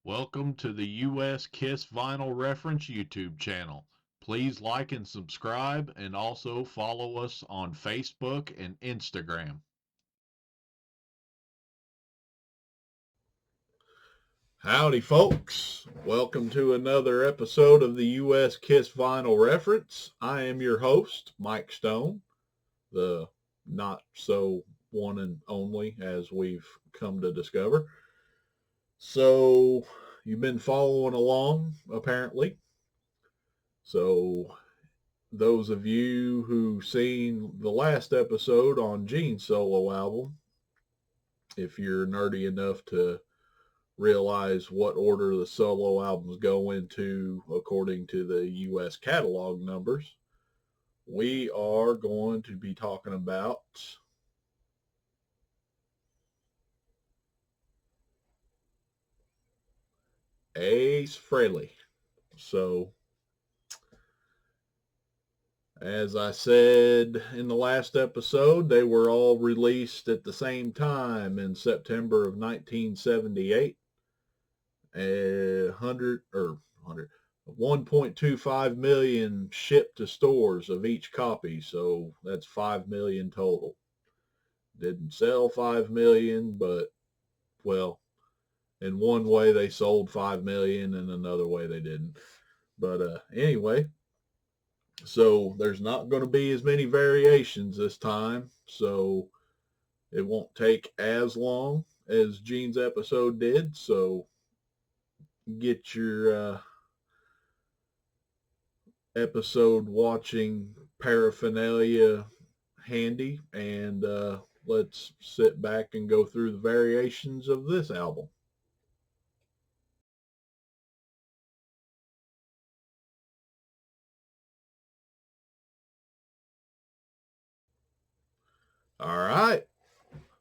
Welcome to the US Kiss Vinyl Reference YouTube channel. Please like and subscribe, and also follow us on Facebook and Instagram. Howdy, folks. Welcome to another episode of the US Kiss Vinyl Reference. I am your host, Mike Stone, the not so one and only, as we've come to discover. So, you've been following along, apparently. So, those of you who seen the last episode on Gene's solo album, if you're nerdy enough to realize what order the solo albums go into according to the US catalog numbers, we are going to be talking about Ace Frehley. So, as I said in the last episode, they were all released at the same time in September of 1978. 1.25 million shipped to stores of each copy, so that's 5 million total. Didn't sell 5 million, but, well, in one way they sold 5 million, and another way they didn't. But anyway, so there's not going to be as many variations this time, so it won't take as long as Gene's episode did, so get your episode watching paraphernalia handy, and let's sit back and go through the variations of this album. All right.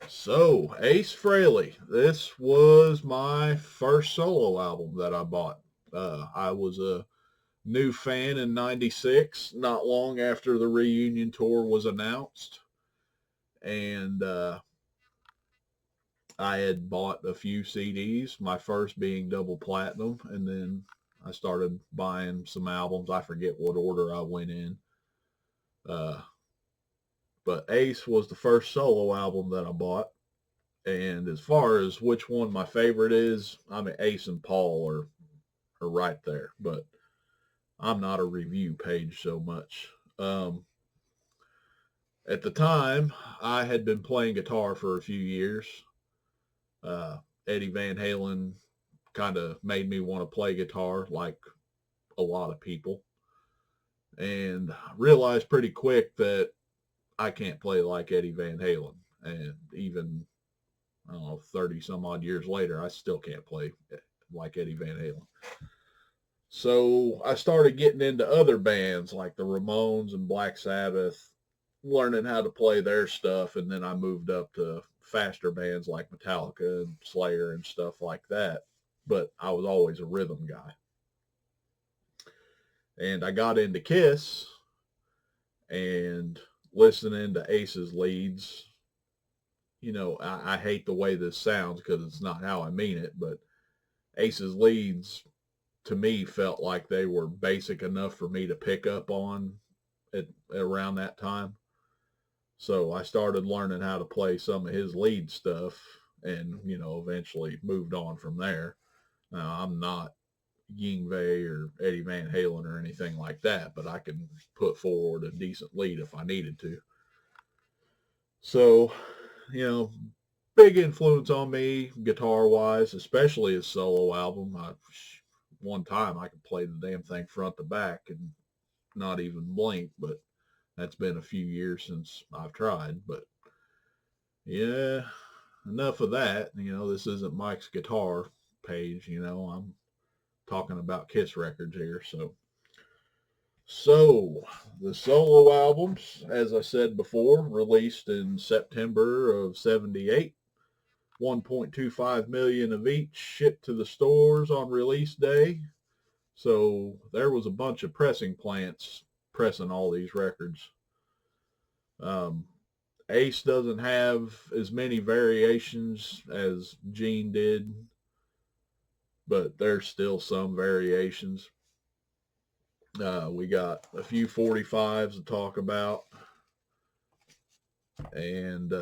So, Ace Frehley. This was my first solo album that I bought. I was a new fan in 96, not long after the reunion tour was announced. And I had bought a few CDs, my first being Double Platinum, and then I started buying some albums. I forget what order I went in. But Ace was the first solo album that I bought. And as far as which one my favorite is, I mean, Ace and Paul are right there. But I'm not a review page so much. At the time, I had been playing guitar for a few years. Eddie Van Halen kind of made me want to play guitar like a lot of people. And I realized pretty quick that I can't play like Eddie Van Halen. And even, I don't know, 30 some odd years later, I still can't play like Eddie Van Halen. So I started getting into other bands like the Ramones and Black Sabbath, learning how to play their stuff. And then I moved up to faster bands like Metallica and Slayer and stuff like that. But I was always a rhythm guy. And I got into Kiss, and listening to Ace's leads, you know, I hate the way this sounds because it's not how I mean it, but Ace's leads to me felt like they were basic enough for me to pick up on at around that time. So I started learning how to play some of his lead stuff, and, you know, eventually moved on from there. Now, I'm not Yngwie or Eddie Van Halen or anything like that, but I can put forward a decent lead if I needed to. So, you know, big influence on me guitar-wise, especially his solo album. One time I could play the damn thing front to back and not even blink, but that's been a few years since I've tried. But yeah, enough of that. You know, this isn't Mike's guitar page. You know, I'm talking about Kiss records here. So the solo albums, as I said before, released in September of 78. 1.25 million of each shipped to the stores on release day. So there was a bunch of pressing plants pressing all these records. Ace doesn't have as many variations as Gene did. but there's still some variations. We got a few 45s to talk about. And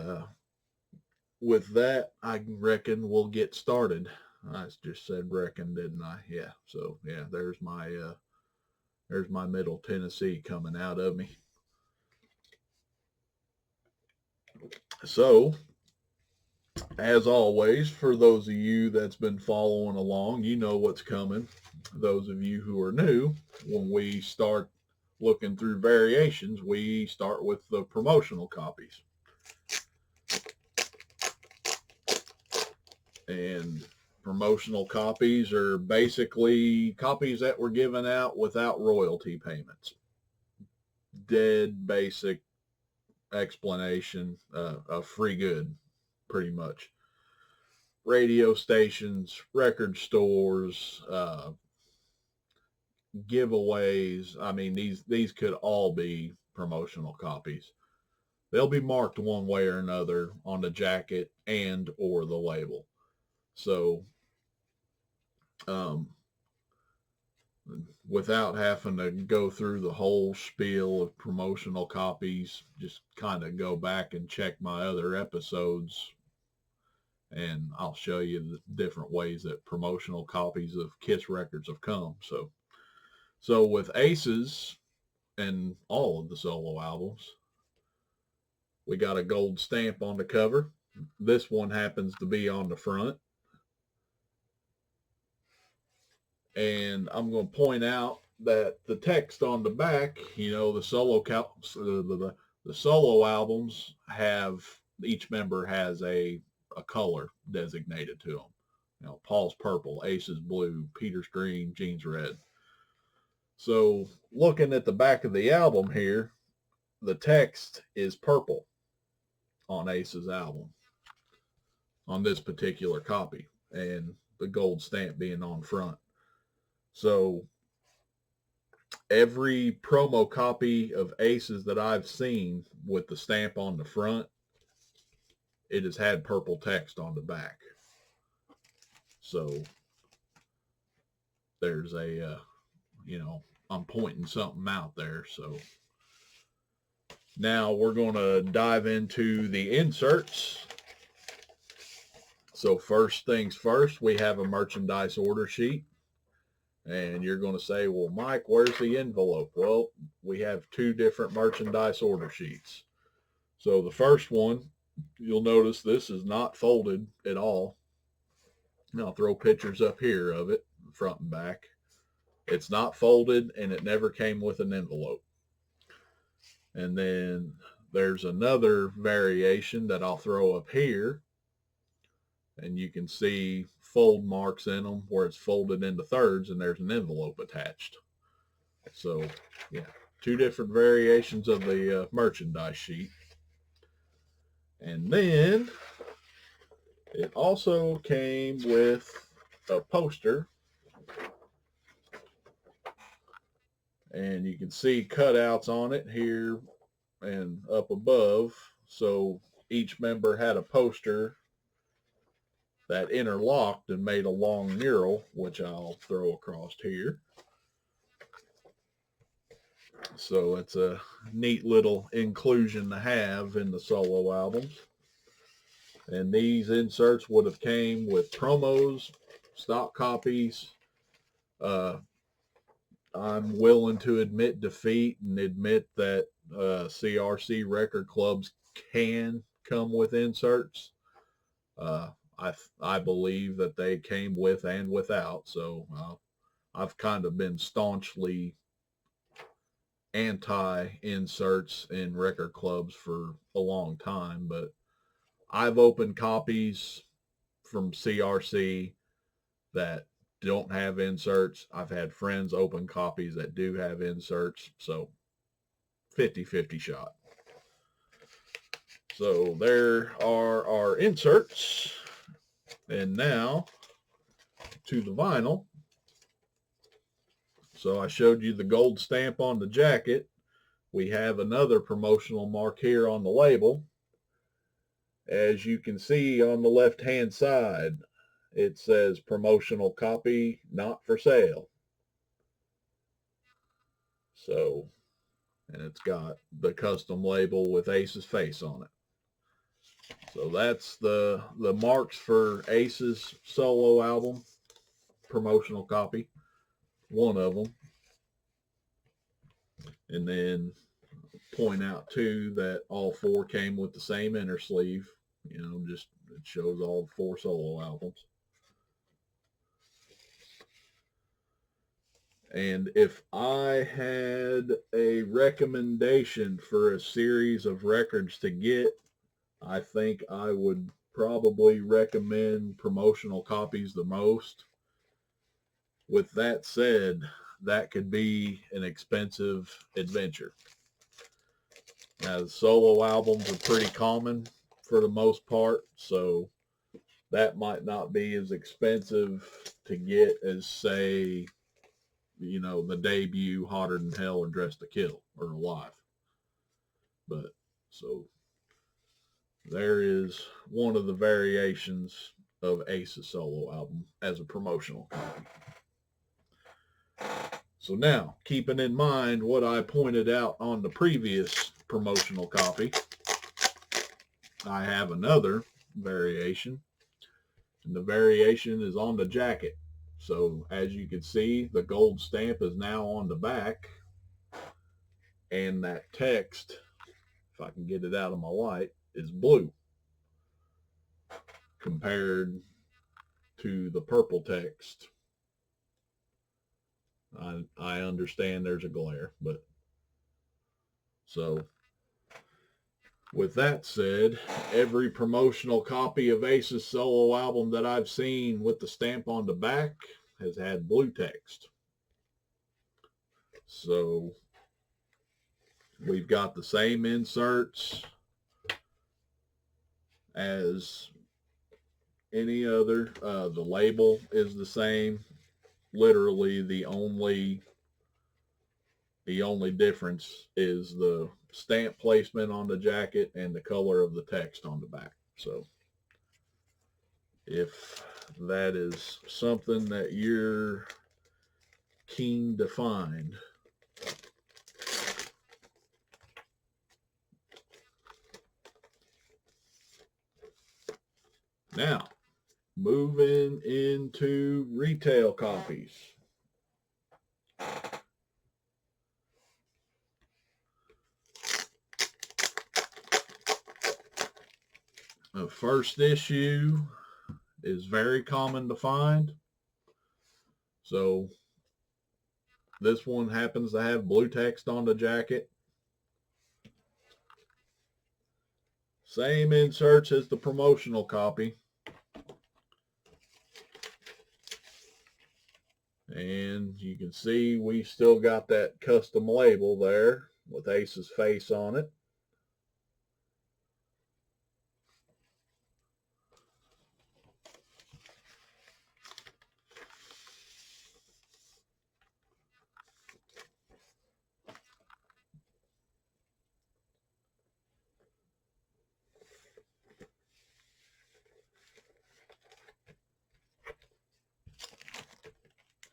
with that, I reckon we'll get started. I just said reckon, didn't I? Yeah. So yeah, there's my Middle Tennessee coming out of me. So, as always, for those of you that's been following along, you know what's coming. Those of you who are new, when we start looking through variations, we start with the promotional copies. And promotional copies are basically copies that were given out without royalty payments. Dead basic explanation, a free good, pretty much. Radio stations, record stores, giveaways. I mean, these could all be promotional copies. They'll be marked one way or another on the jacket and or the label. So, without having to go through the whole spiel of promotional copies, just kind of go back and check my other episodes, and I'll show you the different ways that promotional copies of Kiss records have come. So with Aces and all of the solo albums, we got a gold stamp on the cover. This one happens to be on the front. And I'm going to point out that the text on the back, you know, the solo albums have, each member has a color designated to them. You know, Paul's purple, Ace's blue, Peter's green, Gene's red. So looking at the back of the album here, the text is purple on Ace's album, on this particular copy, and the gold stamp being on front. So every promo copy of Aces that I've seen with the stamp on the front, it has had purple text on the back. So there's a, you know, I'm pointing something out there. So now we're going to dive into the inserts. So first things first, we have a merchandise order sheet. And you're going to say, well, Mike, where's the envelope? Well, we have two different merchandise order sheets. So the first one, you'll notice this is not folded at all. And I'll throw pictures up here of it, front and back. It's not folded, and it never came with an envelope. And then there's another variation that I'll throw up here. And you can see fold marks in them where it's folded into thirds and there's an envelope attached. So, yeah, two different variations of the merchandise sheet. And then it also came with a poster. And you can see cutouts on it here and up above. So each member had a poster that interlocked and made a long mural, which I'll throw across here. So it's a neat little inclusion to have in the solo albums. And these inserts would have came with promos, stock copies. I'm willing to admit defeat and admit that CRC record clubs can come with inserts. I believe that they came with and without. So I've kind of been staunchly anti-inserts in record clubs for a long time, but I've opened copies from CRC that don't have inserts. I've had friends open copies that do have inserts. So 50-50 shot. So there are our inserts. And now to the vinyl. So I showed you the gold stamp on the jacket. We have another promotional mark here on the label. As you can see on the left-hand side, it says promotional copy, not for sale. So, and it's got the custom label with Ace's face on it. So that's the marks for Ace's solo album, promotional copy, one of them. And then point out too that all four came with the same inner sleeve. You know, just it shows all 4 solo albums. And if I had a recommendation for a series of records to get, I think I would probably recommend promotional copies the most. With that said, that could be an expensive adventure. Now, the solo albums are pretty common for the most part, so that might not be as expensive to get as, say, you know, the debut Hotter Than Hell or Dressed to Kill or Alive. But so there is one of the variations of Ace's solo album as a promotional copy. So now, keeping in mind what I pointed out on the previous promotional copy, I have another variation, and the variation is on the jacket. So as you can see, the gold stamp is now on the back, and that text, if I can get it out of my light, is blue compared to the purple text. I understand there's a glare, but so with that said, every promotional copy of Ace's solo album that I've seen with the stamp on the back has had blue text. So we've got the same inserts as any other. The label is the same. Literally the only difference is the stamp placement on the jacket and the color of the text on the back. So if that is something that you're keen to find, now moving into retail copies. The first issue is very common to find. So this one happens to have blue text on the jacket. Same inserts as the promotional copy. And you can see we still got that custom label there with Ace's face on it.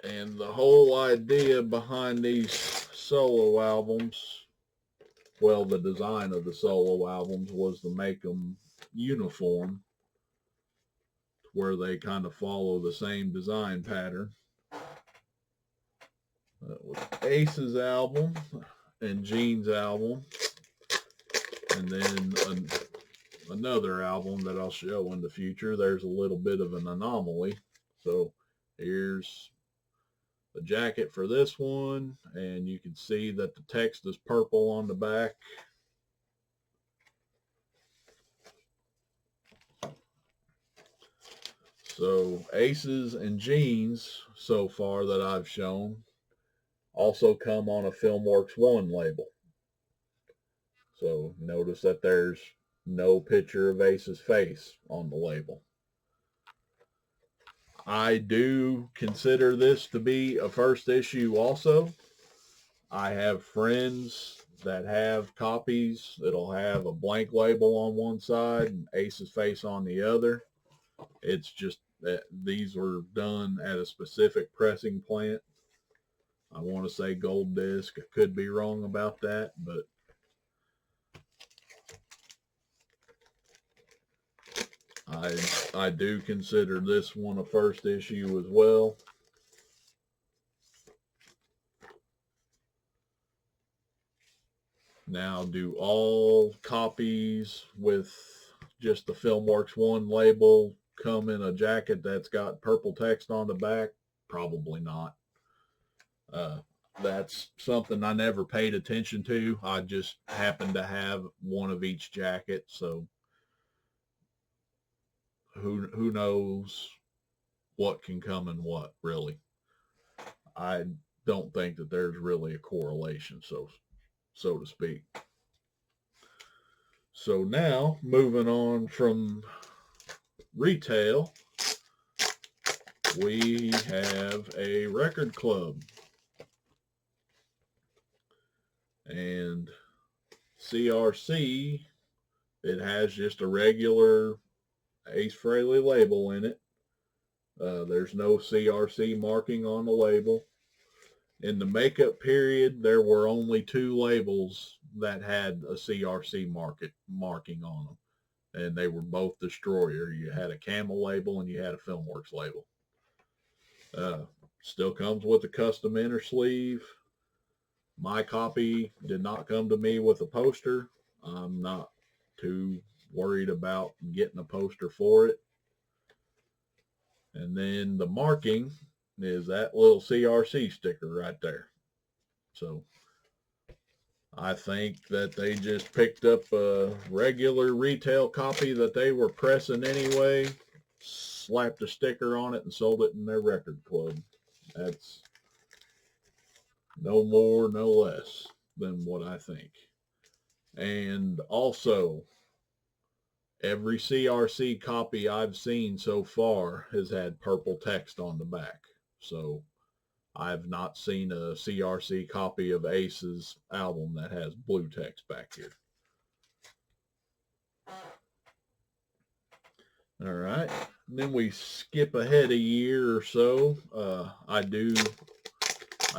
And the whole idea behind these solo albums, well, the design of the solo albums was to make them uniform, where they kind of follow the same design pattern. That was Ace's album and Gene's album, and then another album that I'll show in the future. There's a little bit of an anomaly. So here's the jacket for this one, and you can see that the text is purple on the back. So Ace's and Gene's so far that I've shown also come on a Filmworks 1 label. So notice that there's no picture of Ace's face on the label. I do consider this to be a first issue also. I have friends that have copies that'll have a blank label on one side and Ace's face on the other. It's just These were done at a specific pressing plant. I want to say Gold Disc. I could be wrong about that, but I do consider this one a first issue as well. Now, do all copies with just the Filmworks 1 label come in a jacket that's got purple text on the back? Probably not. That's something I never paid attention to. I just happened to have one of each jacket, so who knows what can come in what, really. I don't think that there's really a correlation, so to speak. So now, moving on from retail, we have a record club. And CRC, it has just a regular Ace Frehley label in it. There's no CRC marking on the label. In the makeup period, there were only 2 labels that had a CRC marking on them, and they were both Destroyer. You had a Camel label and you had a Filmworks label. Still comes with a custom inner sleeve. My copy did not come to me with a poster. I'm not too worried about getting a poster for it. And then the marking is that little CRC sticker right there. So I think that they just picked up a regular retail copy that they were pressing anyway, slapped a sticker on it, and sold it in their record club. That's no more, no less than what I think. And also, every CRC copy I've seen so far has had purple text on the back. So I've not seen a CRC copy of Ace's album that has blue text back here. All right. And then we skip ahead a year or so. I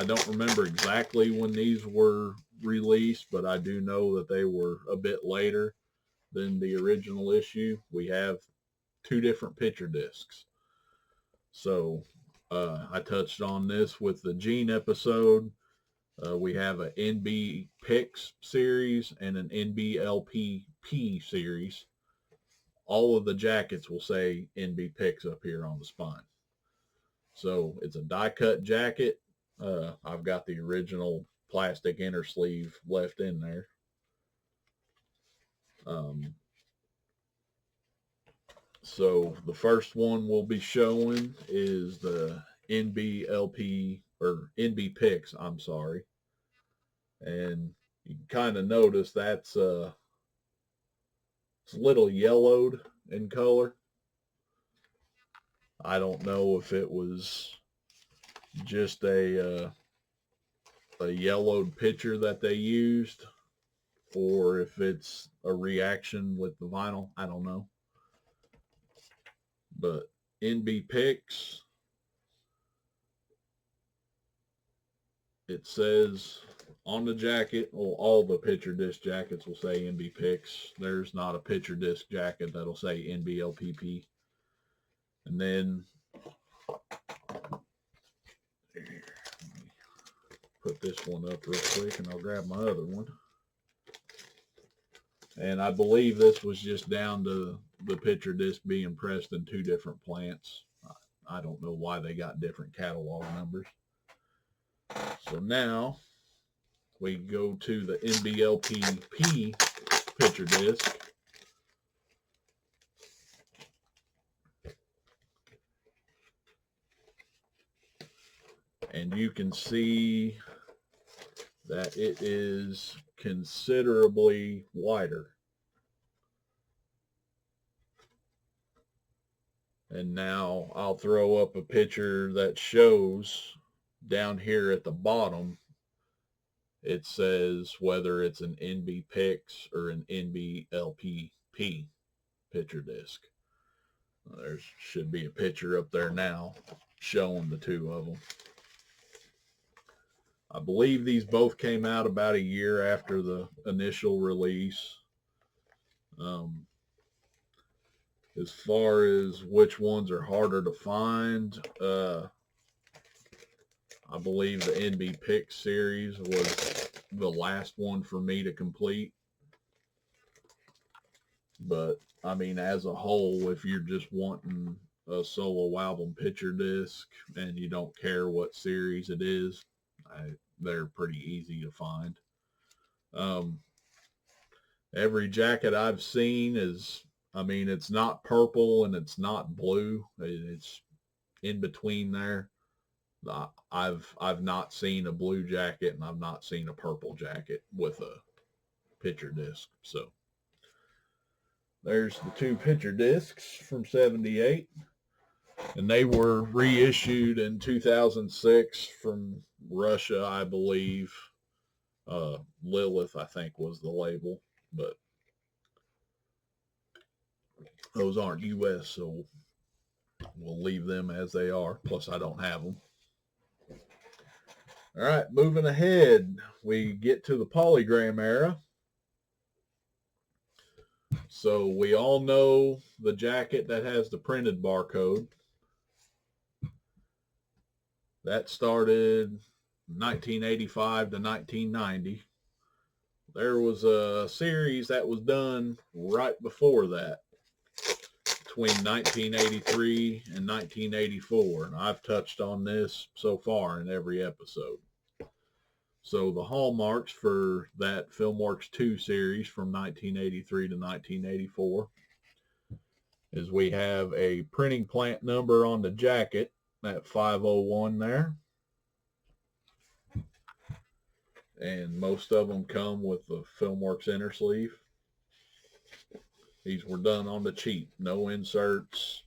don't remember exactly when these were released, but I do know that they were a bit later than the original issue. We have 2 different picture discs. So I touched on this with the Gene episode. We have an NB Picks series and an NBLPP series. All of the jackets will say NB Picks up here on the spine. So it's a die-cut jacket. I've got the original plastic inner sleeve left in there. So the first one we'll be showing is the NBLP, or NB Picks, I'm sorry. And you can kind of notice that's it's a little yellowed in color. I don't know if it was just a yellowed picture that they used, or if it's a reaction with the vinyl. I don't know. But NB Picks, it says on the jacket, well, all the picture disc jackets will say NB Picks. There's not a picture disc jacket that'll say NBLPP. And then put this one up real quick and I'll grab my other one. And I believe this was just down to the picture disc being pressed in 2 different plants. I don't know why they got different catalog numbers. So now we go to the NBLPP picture disc. And you can see that it is considerably wider. And now I'll throw up a picture that shows down here at the bottom, it says whether it's an NB Picks or an NBLPP picture disc. There should be a picture up there now showing the two of them. I believe these both came out about a year after the initial release. As far as which ones are harder to find, I believe the NB Pick series was the last one for me to complete. But, I mean, as a whole, if you're just wanting a solo album picture disc and you don't care what series it is, they're pretty easy to find. Every jacket I've seen is, I mean, it's not purple and it's not blue. It's in between there. I've not seen a blue jacket and I've not seen a purple jacket with a picture disc. So there's the two picture discs from '78, and they were reissued in 2006 from Russia, I believe. Lilith, I think, was the label, but those aren't U.S., so we'll leave them as they are. Plus, I don't have them. All right, moving ahead, we get to the Polygram era. So we all know the jacket that has the printed barcode. That started 1985 to 1990. There was a series that was done right before that, between 1983 and 1984. And I've touched on this so far in every episode. So the hallmarks for that Filmworks 2 series from 1983 to 1984 is we have a printing plant number on the jacket, that 501 there. And most of them come with the Filmworks inner sleeve. These were done on the cheap, no inserts.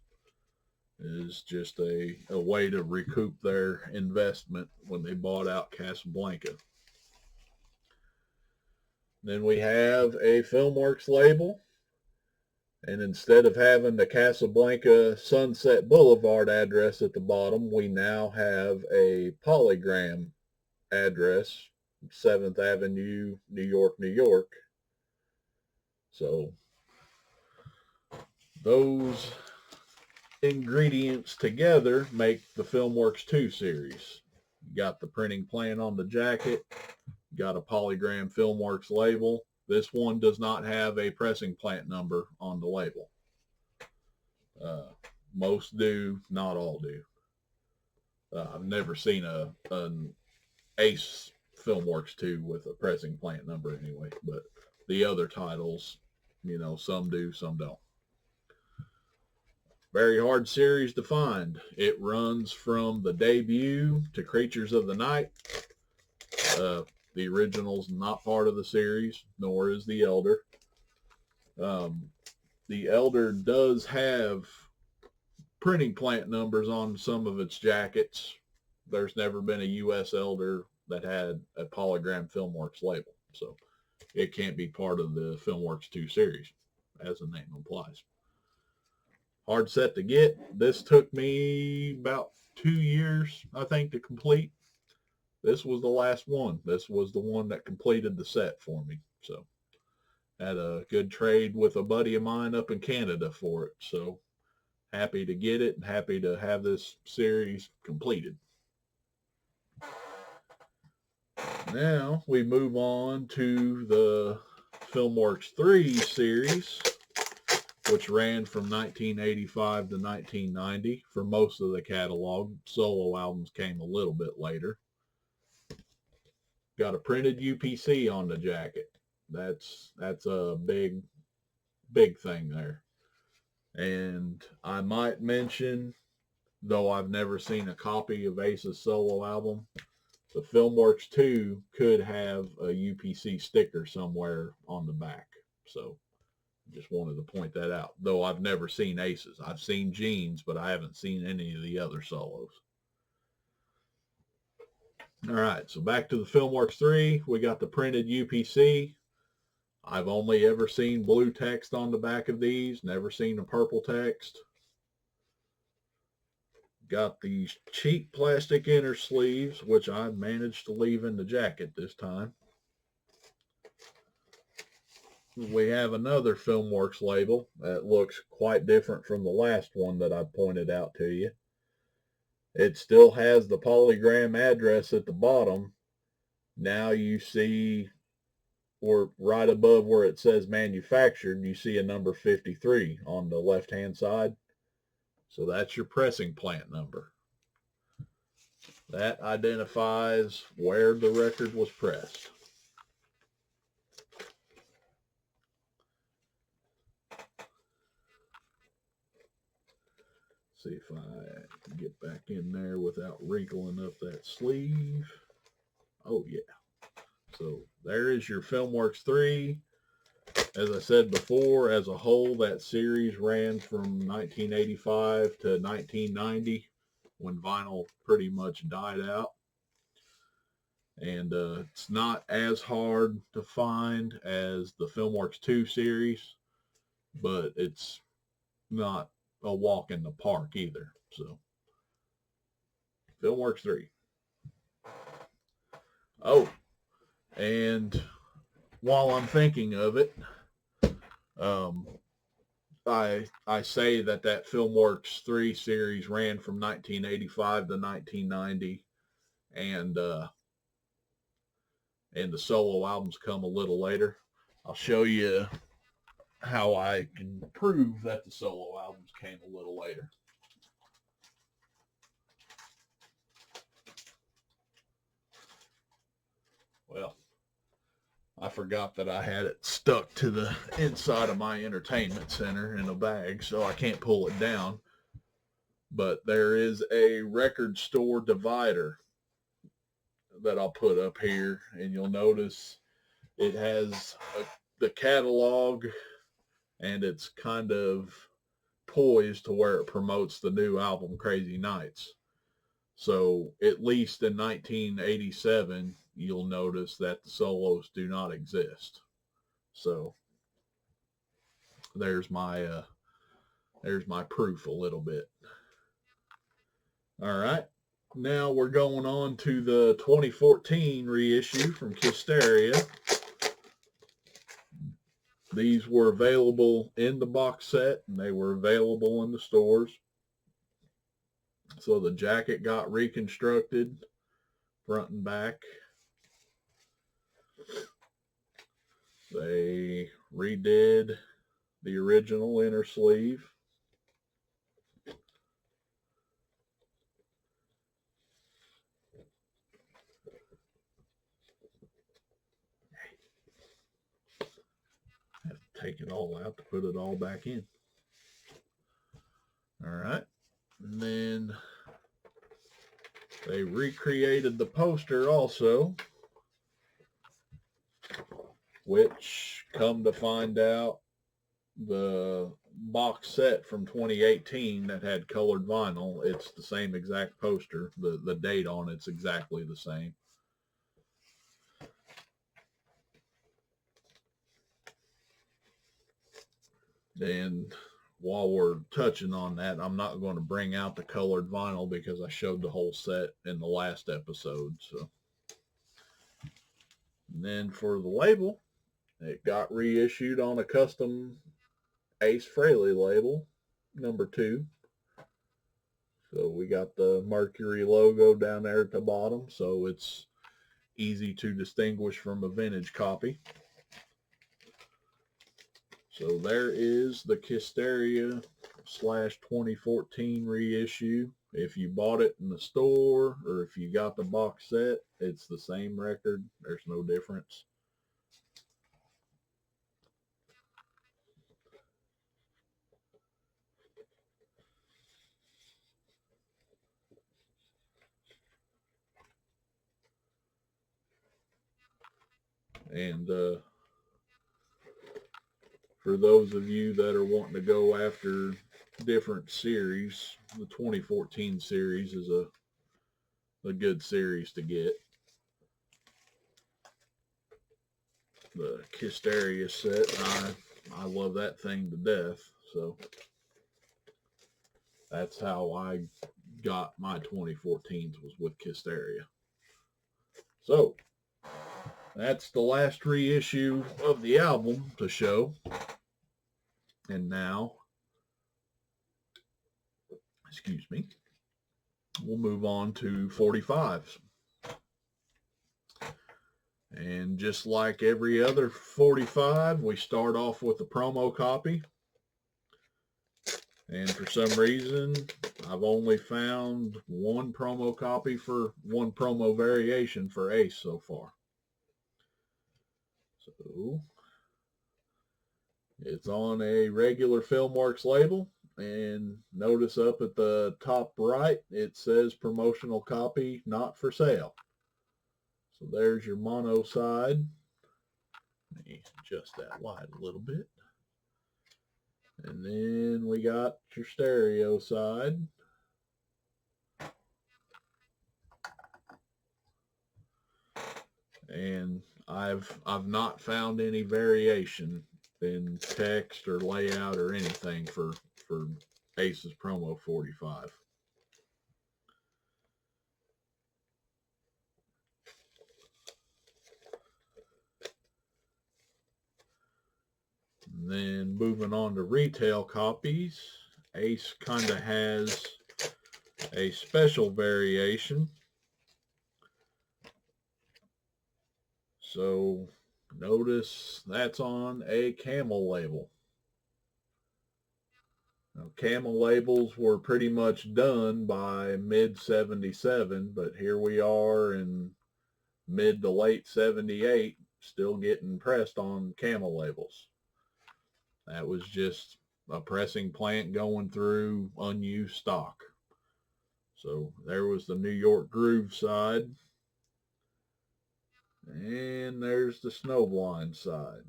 Is just a way to recoup their investment when they bought out Casablanca. Then we have a Filmworks label, and instead of having the Casablanca Sunset Boulevard address at the bottom, we now have a Polygram address, 7th Avenue, New York, New York. So those ingredients together make the Filmworks 2 series. You got the printing plan on the jacket, you got a Polygram Filmworks label. This one does not have a pressing plant number on the label. Most do, not all do. I've never seen an Ace Filmworks 2 with a pressing plant number anyway, but the other titles, you know, some do, some don't. Very hard series to find. It runs from the debut to Creatures of the Night. The original's not part of the series, nor is the Elder. The Elder does have printing plant numbers on some of its jackets. There's never been a U.S. Elder that had a Polygram Filmworks label, so it can't be part of the Filmworks 2 series, as the name implies. Hard set to get. This took me about 2 years, I think, to complete. This was the last one. This was the one that completed the set for me. So had a good trade with a buddy of mine up in Canada for it. So happy to get it and happy to have this series completed. Now we move on to the Filmworks 3 series, which ran from 1985 to 1990 for most of the catalog. Solo albums came a little bit later. Got a printed UPC on the jacket. That's a big thing there. And I might mention, though I've never seen a copy of Ace's solo album, the Filmworks 2 could have a UPC sticker somewhere on the back. So just wanted to point that out. Though I've never seen Ace's. I've seen Gene's, but I haven't seen any of the other solos. All right, so back to the Filmworks 3. We got the printed UPC. I've only ever seen blue text on the back of these, never seen a purple text. Got these cheap plastic inner sleeves, which I managed to leave in the jacket this time. We have another Filmworks label that looks quite different from the last one that I pointed out to you. It still has the Polygram address at the bottom. Now you see, or right above where it says manufactured, you see a number 53 on the left-hand side. So that's your pressing plant number. That identifies where the record was pressed. See if I can get back in there without wrinkling up that sleeve. Oh yeah. So there is your Filmworks 3. As I said before, as a whole, that series ran from 1985 to 1990 when vinyl pretty much died out. And it's not as hard to find as the Filmworks 2 series, but it's not a walk in the park either. So Filmworks 3. Oh, and while I'm thinking of it, I say that Filmworks 3 series ran from 1985 to 1990, and the solo albums come a little later. I'll show you how I can prove that the solo albums came a little later. Well, I forgot that I had it stuck to the inside of my entertainment center in a bag, so I can't pull it down. But there is a record store divider that I'll put up here, and you'll notice it has the catalog, and it's kind of poised to where it promotes the new album Crazy Nights. So at least in 1987, you'll notice that the solos do not exist. So there's my proof a little bit. All right. Now we're going on to the 2014 reissue from Kisteria. These were available in the box set, and they were available in the stores. So the jacket got reconstructed, front and back. They redid the original inner sleeve. Have to take it all out to put it all back in. All right. And then they recreated the poster also, which, come to find out, the box set from 2018 that had colored vinyl, it's the same exact poster. The date on it's exactly the same. And while we're touching on that, I'm not going to bring out the colored vinyl because I showed the whole set in the last episode. So, and then for the label, it got reissued on a custom Ace Frehley label, number 2. So we got the Mercury logo down there at the bottom, so it's easy to distinguish from a vintage copy. So there is the Kisteria /2014 reissue. If you bought it in the store or if you got the box set, it's the same record. There's no difference. And for those of you that are wanting to go after different series, the 2014 series is a good series to get. The Kisteria set, I love that thing to death. So that's how I got my 2014s was with Kisteria. So that's the last reissue of the album to show. And now, excuse me, we'll move on to 45s. And just like every other 45, we start off with a promo copy. And for some reason, I've only found one promo variation for Ace so far. So it's on a regular Filmworks label, and notice up at the top right, it says promotional copy not for sale. So there's your mono side. Let me adjust that light a little bit. And then we got your stereo side. And I've not found any variation in text or layout or anything for Ace's Promo 45. And then moving on to retail copies, Ace kind of has a special variation. So notice that's on a camel label. Now, camel labels were pretty much done by mid-77, but here we are in mid to late 78, still getting pressed on camel labels. That was just a pressing plant going through unused stock. So there was the New York Groove side. And there's the Snowblind side.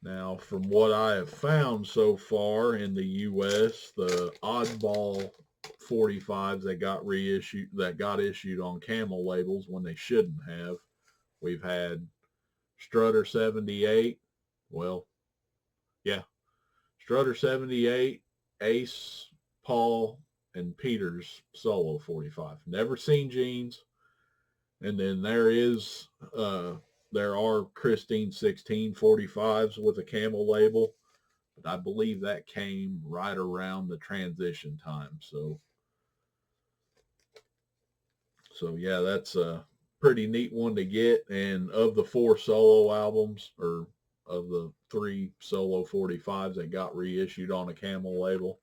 Now, from what I have found so far in the U.S., the oddball 45s that got issued on camel labels when they shouldn't have, we've had Strutter 78, Strutter 78, Ace, Paul, and Peter's solo 45. Never seen Gene's. And then there are Christine 16 45s with a camel label, but I believe that came right around the transition time. So yeah, that's a pretty neat one to get. And of the 4 solo albums, or of the 3 solo 45s that got reissued on a camel label,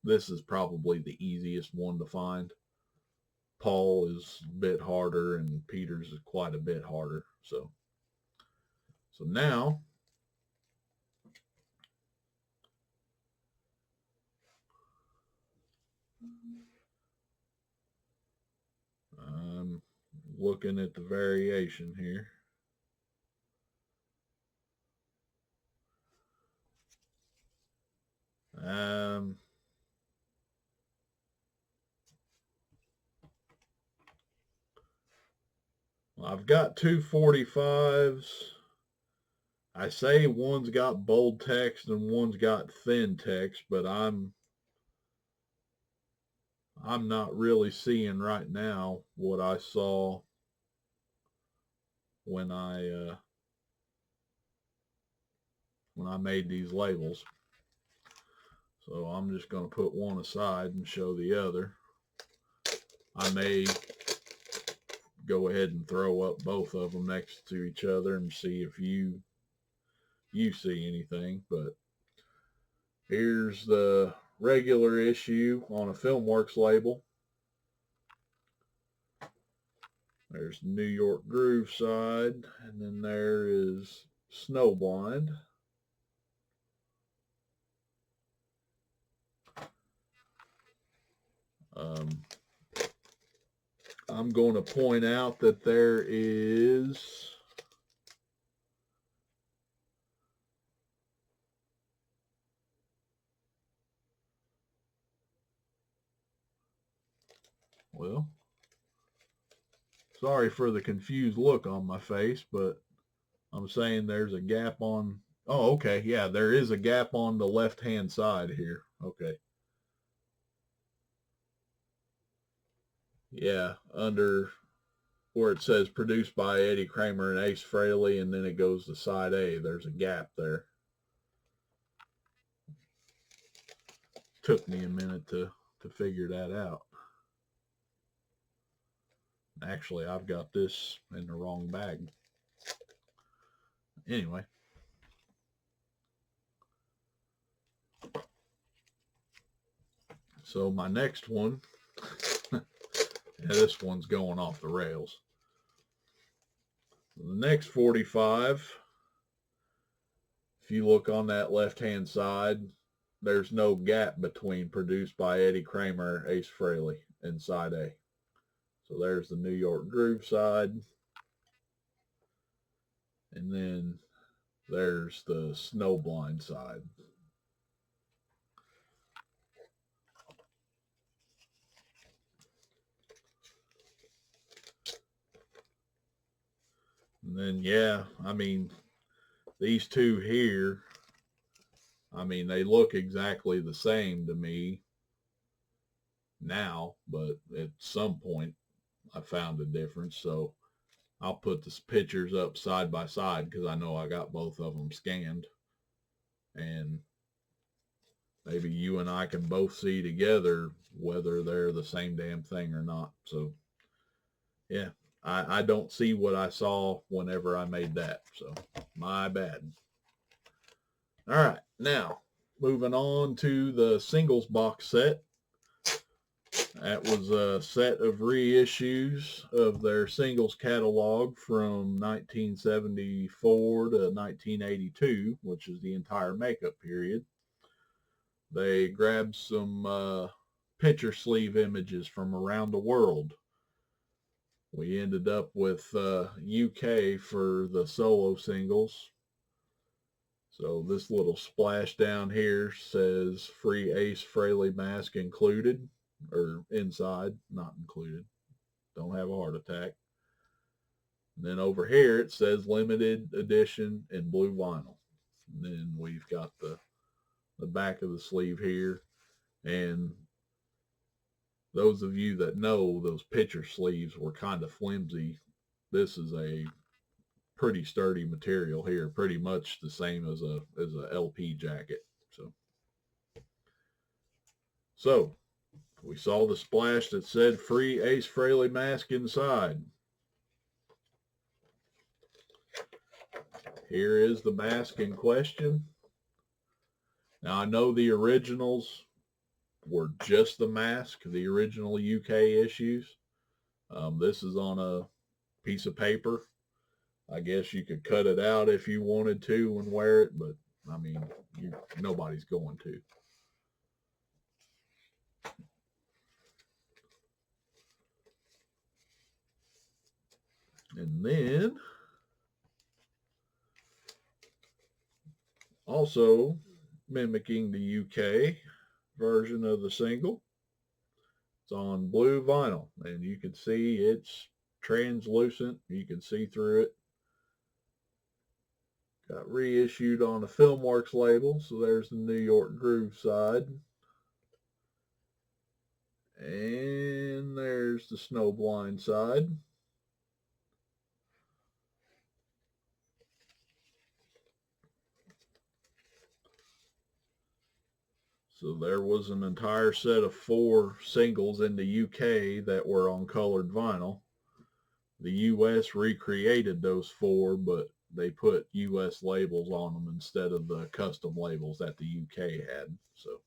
this is probably the easiest one to find. Paul is a bit harder, and Peter's is quite a bit harder. So now I'm looking at the variation here. I've got 2 45s. I say one's got bold text and one's got thin text, but I'm not really seeing right now what I saw when I made these labels. So I'm just going to put one aside and show the other. I may go ahead and throw up both of them next to each other and see if you see anything. But here's the regular issue on a Filmworks label. There's New York Groove side, and then there is Snowblind. I'm going to point out that there is sorry for the confused look on my face, but I'm saying there's a gap on, oh, okay, yeah, there is a gap on the left-hand side here. Okay. Yeah, under where it says produced by Eddie Kramer and Ace Frehley, and then it goes to side A. There's a gap there. Took me a minute to figure that out. Actually, I've got this in the wrong bag. Anyway. So my next one, yeah, this one's going off the rails. The next 45, if you look on that left-hand side, there's no gap between produced by Eddie Kramer, Ace Frehley, and side A. So there's the New York Groove side. And then there's the Snowblind side. And then, yeah, I mean, these two here, I mean, they look exactly the same to me now, but at some point I found a difference. So I'll put the pictures up side by side because I know I got both of them scanned. And maybe you and I can both see together whether they're the same damn thing or not. So, yeah, I don't see what I saw whenever I made that. So, my bad. All right, now moving on to the singles box set. That was a set of reissues of their singles catalog from 1974 to 1982, which is the entire makeup period. They grabbed some picture sleeve images from around the world. We ended up with UK for the solo singles. So this little splash down here says free Ace Frehley mask included, or inside, not included. Don't have a heart attack. And then over here it says limited edition in blue vinyl. And then we've got the back of the sleeve here. And those of you that know, those picture sleeves were kind of flimsy. This is a pretty sturdy material here, pretty much the same as a LP jacket. So we saw the splash that said free Ace Frehley mask inside. Here is the mask in question. Now I know the originals were just the mask, the original UK issues. This is on a piece of paper. I guess you could cut it out if you wanted to and wear it, but I mean, nobody's going to. And then also mimicking the UK version of the single, it's on blue vinyl, and you can see it's translucent. You can see through it. Got reissued on a Filmworks label, so there's the New York Groove side. And there's the Snowblind side. So there was an entire set of 4 singles in the UK that were on colored vinyl. The US recreated those 4, but they put US labels on them instead of the custom labels that the UK had. So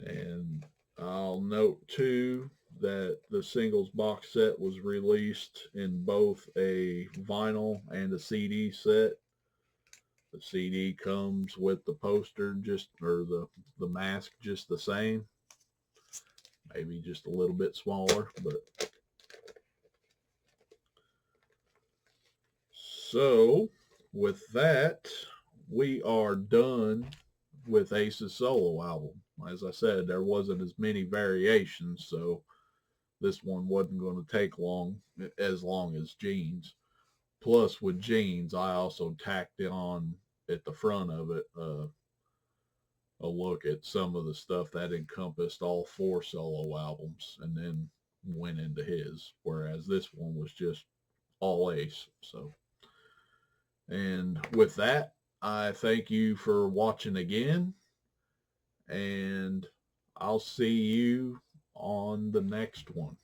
and I'll note too that the singles box set was released in both a vinyl and a CD set. The CD comes with the poster or the mask just the same. Maybe just a little bit smaller, but so with that, we are done with Ace's solo album. As I said, there wasn't as many variations, so this one wasn't going to take as long as Jeans. Plus, with Jeans, I also tacked on at the front of it a look at some of the stuff that encompassed all 4 solo albums, and then went into his. Whereas this one was just all Ace. So, and with that, I thank you for watching again, and I'll see you on the next one.